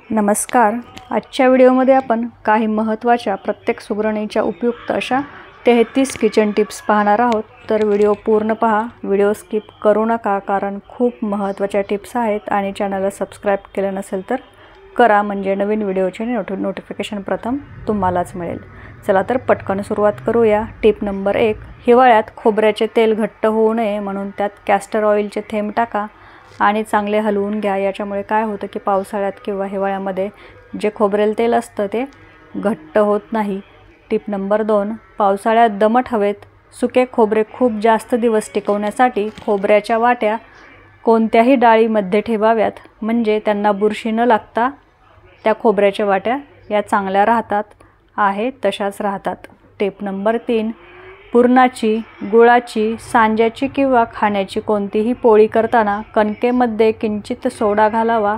नमस्कार. आजच्या व्हिडिओमध्ये आपण काही महत्त्वाच्या प्रत्येक सुगरणीच्या उपयुक्त अशा 33 किचन टिप्स पाहणार आहोत. तर व्हिडिओ पूर्ण पहा, व्हिडिओ स्किप करू नका, कारण खूप महत्त्वाच्या टिप्स आहेत. आणि चॅनलला सबस्क्राईब केलं नसेल तर करा, म्हणजे नवीन व्हिडिओचे नोटिफिकेशन प्रथम तुम्हालाच मिळेल. चला तर पटकन सुरुवात करूया. Tip number 1. हिवाळ्यात खोबऱ्याचे तेल घट्ट होऊ नये म्हणून त्यात कॅस्टर ऑइलचे थेंब टाका आणि चांगले हलवून घ्या. याच्यामुळे काय होतं की पावसाळ्यात किंवा हिवाळ्यामध्ये जे खोबरेल तेल असतं ते घट्ट होत नाही. Tip number 2. पावसाळ्यात दमट हवेत सुके खोबरे खूप जास्त दिवस टिकवण्यासाठी खोबऱ्याच्या वाट्या कोणत्याही डाळीमध्ये ठेवाव्यात, म्हणजे त्यांना बुरशी न लागता त्या खोबऱ्याच्या वाट्या या चांगल्या राहतात तशाच राहतात. Tip number 3. पुरणाची, गुळाची, सांज्याची किंवा खाण्याची कोणतीही पोळी करताना कणकेमध्ये किंचित सोडा घालावा.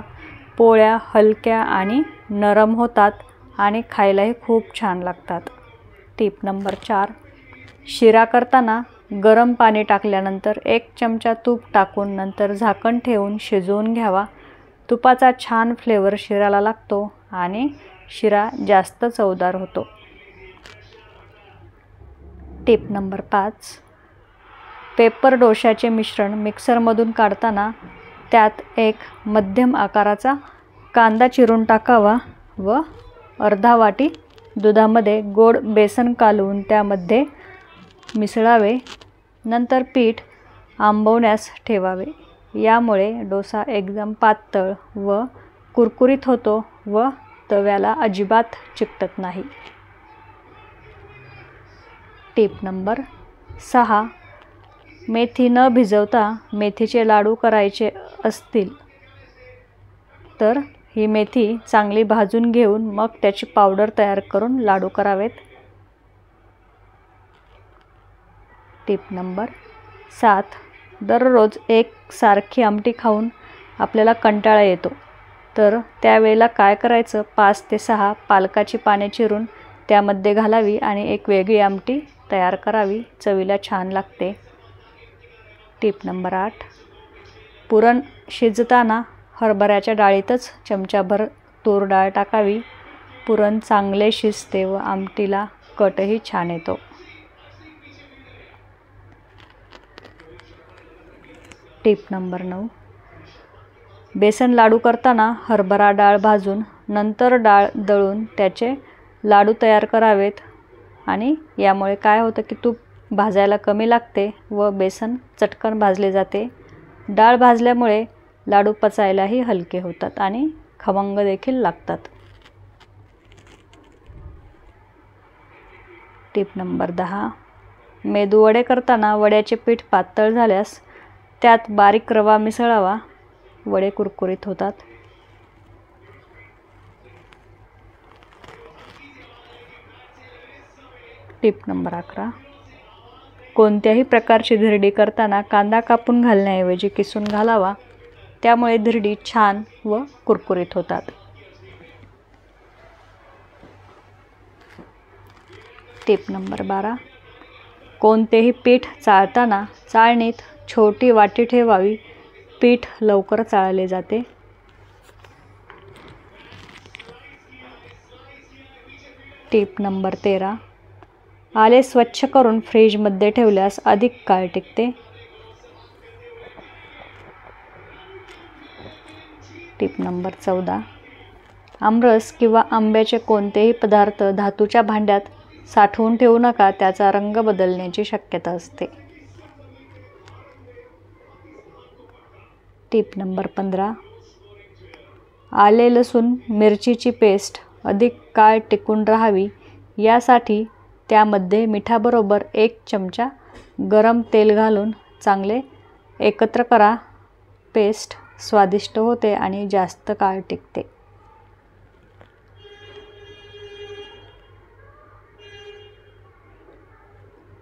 पोळ्या हलक्या आणि नरम होतात आणि खायलाही खूप छान लागतात. Tip number 4. शिरा करताना गरम पाणी टाकल्यानंतर 1 चमचा तूप टाकून नंतर झाकण ठेवून शिजवून घ्यावा. तुपाचा छान फ्लेवर शिऱ्याला लागतो आणि शिरा जास्त चवदार होतो. Tip number 5. पेपर डोशाचे मिश्रण मिक्सरमधून काढताना त्यात 1 मध्यम आकाराचा कांदा चिरून टाकावा व अर्धा वाटी दुधामध्ये गोड बेसन कालवून त्यामध्ये मिसळावे. नंतर पीठ आंबवण्यास ठेवावे. यामुळे डोसा एकदम पातळ व कुरकुरीत होतो व तव्याला अजिबात चिकटत नाही. Tip number 6. मेथी न भिजवता मेथीचे लाडू करायचे असतील तर ही मेथी चांगली भाजून घेऊन मग त्याची पावडर तयार करून लाडू करावेत. Tip number 7. दररोज एक सारखी आमटी खाऊन आपल्याला कंटाळा येतो, तर त्यावेळेला काय करायचं, 5 ते 6 पालकाची पाने चिरून त्यामध्ये घालावी आणि एक वेगळी आमटी तयार करावी. चवीला छान लागते. Tip number 8. पुरण शिजताना हरभऱ्याच्या डाळीतच चमचाभर तूर डाळ टाकावी. पुरण चांगले शिजते व आमटीला कटही छान येतो. Tip number 9. बेसन लाडू करताना हरभरा डाळ भाजून नंतर डाळ दळून त्याचे लाडू तयार करावेत. आणि यामुळे काय होतं की तूप भाजायला कमी लागते व बेसन चटकन भाजले जाते. डाळ भाजल्यामुळे लाडू पचायलाही हलके होतात आणि खमंग देखील लागतात. Tip number 10. मेदूवडे करताना वड्याचे पीठ पातळ झाल्यास त्यात बारीक रवा मिसळावा. वडे कुरकुरीत होतात. Tip number 11. कोणत्याही प्रकारची धिरडी करताना कांदा कापून घालण्याऐवजी किसून घालावा. त्यामुळे धिरडी छान व कुरकुरीत होतात. Tip number 12. कोणतेही पीठ चाळताना चाळणीत छोटी वाटी ठेवावी. पीठ लवकर चाळले जाते. Tip number 13. आले स्वच्छ करून फ्रीजमध्ये ठेवल्यास अधिक काळ टिकते. Tip number 14. आमरस किंवा आंब्याचे कोणतेही पदार्थ धातूच्या भांड्यात साठवून ठेवू नका, त्याचा रंग बदलण्याची शक्यता असते. Tip number 15. आले लसूण मिरचीची पेस्ट अधिक काळ टिकून राहावी, यासाठी त्यामध्ये मिठाबरोबर 1 चमचा गरम तेल घालून चांगले एकत्र करा. पेस्ट स्वादिष्ट होते आणि जास्त काळ टिकते.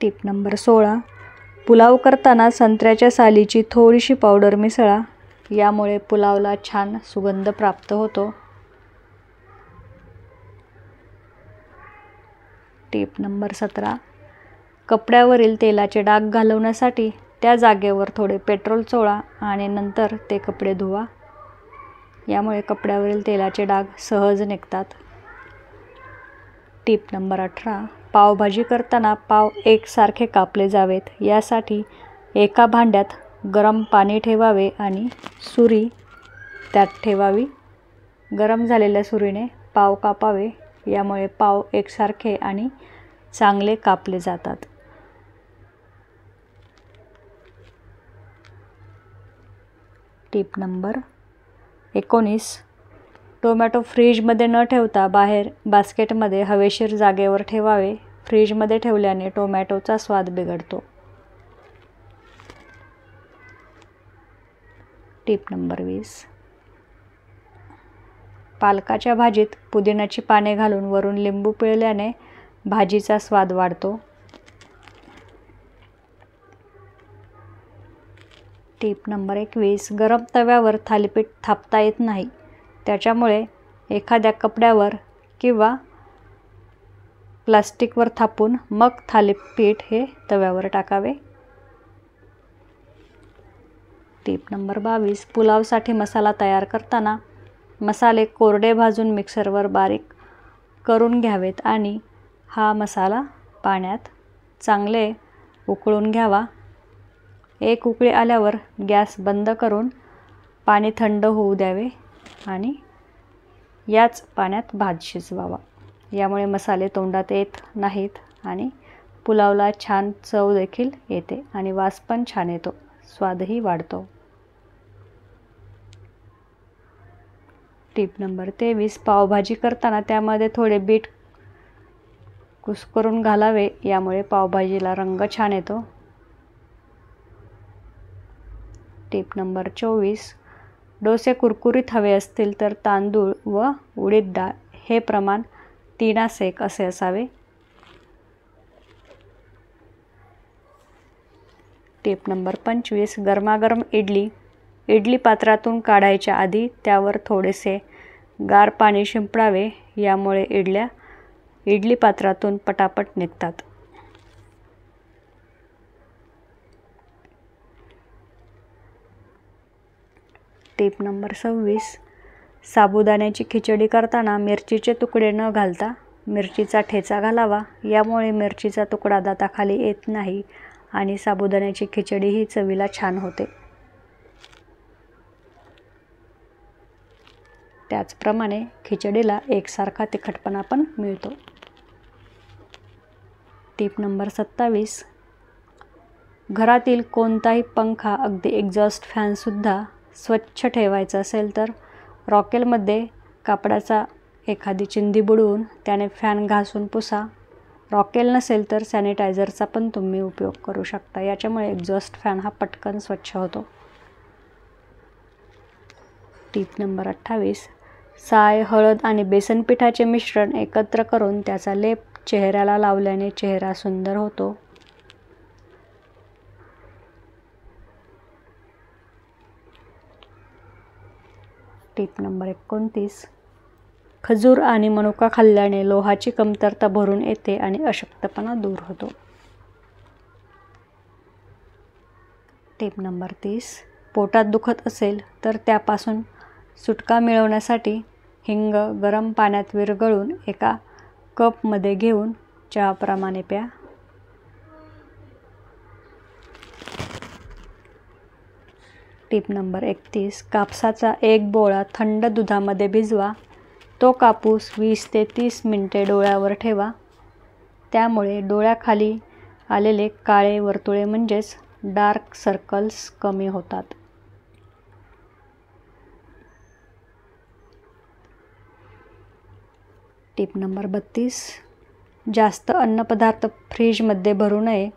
Tip number 16. पुलाव करताना संत्र्याच्या सालीची थोडीशी पावडर मिसळा. यामुळे पुलावला छान सुगंध प्राप्त होतो. Tip number 17. कपड्यावरील तेलाचे डाग घालवण्यासाठी त्या जागेवर थोडे पेट्रोल चोळा आणि नंतर ते कपडे धुवा. यामुळे कपड्यावरील तेलाचे डाग सहज निघतात. Tip number 18. पावभाजी करताना पाव एकसारखे कापले जावेत यासाठी एका भांड्यात गरम पाणी ठेवावे आणि सुरी त्यात ठेवावी. गरम झालेल्या सुरीने पाव कापावे. यामुळे पाव एकसारखे आणि चांगले कापले जातात. Tip number 19. टोमॅटो फ्रीजमध्ये न ठेवता बाहेर बास्केटमध्ये हवेशीर जागेवर ठेवावे. फ्रीजमध्ये ठेवल्याने टोमॅटोचा स्वाद बिघडतो. Tip number 20. पालकाच्या भाजीत पुदिन्याची पाने घालून वरून लिंबू पिळल्याने भाजीचा स्वाद वाढतो. Tip number 21. गरम तव्यावर थालीपीठ थापता येत नाही. त्याच्यामुळे एखाद्या कपड्यावर किंवा प्लास्टिकवर थापून मग थालीपीठ हे तव्यावर टाकावे. Tip number 22. पुलावसाठी मसाला तयार करताना मसाले कोरडे भाजून मिक्सरवर बारीक करून घ्यावेत आणि हा मसाला पाण्यात चांगले उकळून घ्यावा. एक उकळी आल्यावर गॅस बंद करून पाणी थंड होऊ द्यावे आणि याच पाण्यात भात शिजवावा. यामुळे मसाले तोंडात येत नाहीत आणि पुलावला छान चव देखील येते आणि वास पण छान येतो, स्वादही वाढतो. Tip number 23. पावभाजी करताना त्यामध्ये थोडे बीट कुस्करून घालावे. यामुळे पावभाजीला रंग छान येतो. Tip number 24. डोसे कुरकुरीत हवे असतील तर तांदूळ व उडीद डाळ हे प्रमाण 3:1 असे असावे. Tip number 25. गरमागरम इडली पात्रातून काढायच्या आधी त्यावर थोडेसे गार पाणी शिंपडावे. यामुळे इडली पात्रातून पटापट निघतात. Tip number 26. साबुदाण्याची खिचडी करताना मिरचीचे तुकडे न घालता मिरचीचा ठेचा घालावा. यामुळे मिरचीचा तुकडा दाताखाली येत नाही आणि साबुदाण्याची खिचडीही चवीला छान होते. त्याचप्रमाणे खिचडीला एकसारखा तिखटपणा पण मिळतो. Tip number 27. घरातील कोणताही पंखा, अगदी एक्झॉस्ट फॅनसुद्धा स्वच्छ ठेवायचा असेल तर रॉकेलमध्ये कापडाचा एखादी चिंदी बुडवून त्याने फॅन घासून पुसा. रॉकेल नसेल तर सॅनिटायझरचा पण तुम्ही उपयोग करू शकता. याच्यामुळे एक्झॉस्ट फॅन हा पटकन स्वच्छ होतो. Tip number 28. साय, हळद आणि बेसन पिठाचे मिश्रण एकत्र करून त्याचा लेप चेहऱ्याला लावल्याने चेहरा सुंदर होतो. Tip number 29. खजूर आणि मनुका खाल्ल्याने लोहाची कमतरता भरून येते आणि अशक्तपणा दूर होतो. Tip number 30. पोटात दुखत असेल तर त्यापासून सुटका मिळवण्यासाठी हिंग गरम पाण्यात विरघळून एका कपमध्ये घेऊन चहाप्रमाणे प्या. Tip number 31. कापसाचा एक बोळा थंड दुधामध्ये भिजवा. तो कापूस 20 ते 30 मिनिटे डोळ्यावर ठेवा. त्यामुळे डोळ्याखाली आलेले काळे वर्तुळे म्हणजेच डार्क सर्कल्स कमी होतात. Tip number 32. जास्त अन्नपदार्थ फ्रीजमध्ये भरू नये.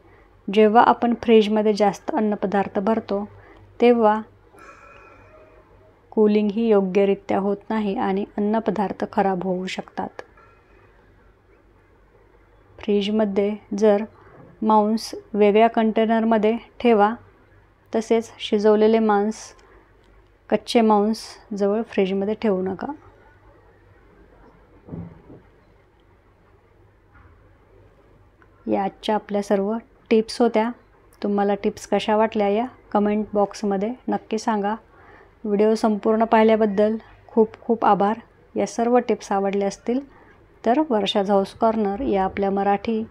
जेव्हा आपण फ्रीजमध्ये जास्त अन्नपदार्थ भरतो तेव्हा कूलिंग ही योग्यरित्या होत नाही आणि अन्नपदार्थ खराब होऊ शकतात. फ्रीजमध्ये जर मांस वेगळ्या कंटेनरमध्ये ठेवा. तसेच शिजवलेले मांस, कच्चे मांस जवळ फ्रीजमध्ये ठेवू नका. या आजच्या आपल्या सर्व टिप्स होत्या. तुम्हाला टिप्स कशा वाटल्या या कमेंट बॉक्समध्ये नक्की सांगा. व्हिडिओ संपूर्ण पाहिल्याबद्दल खूप खूप आभार. या सर्व टिप्स आवडल्या असतील तर वर्षाज हाऊस कॉर्नर या आपल्या मराठी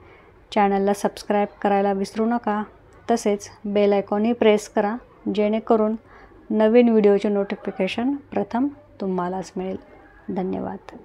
चॅनलला सबस्क्राईब करायला विसरू नका. तसेच बेल आयकॉनही प्रेस करा, जेणेकरून नवीन व्हिडिओचे नोटिफिकेशन प्रथम तुम्हालाच मिळेल. धन्यवाद.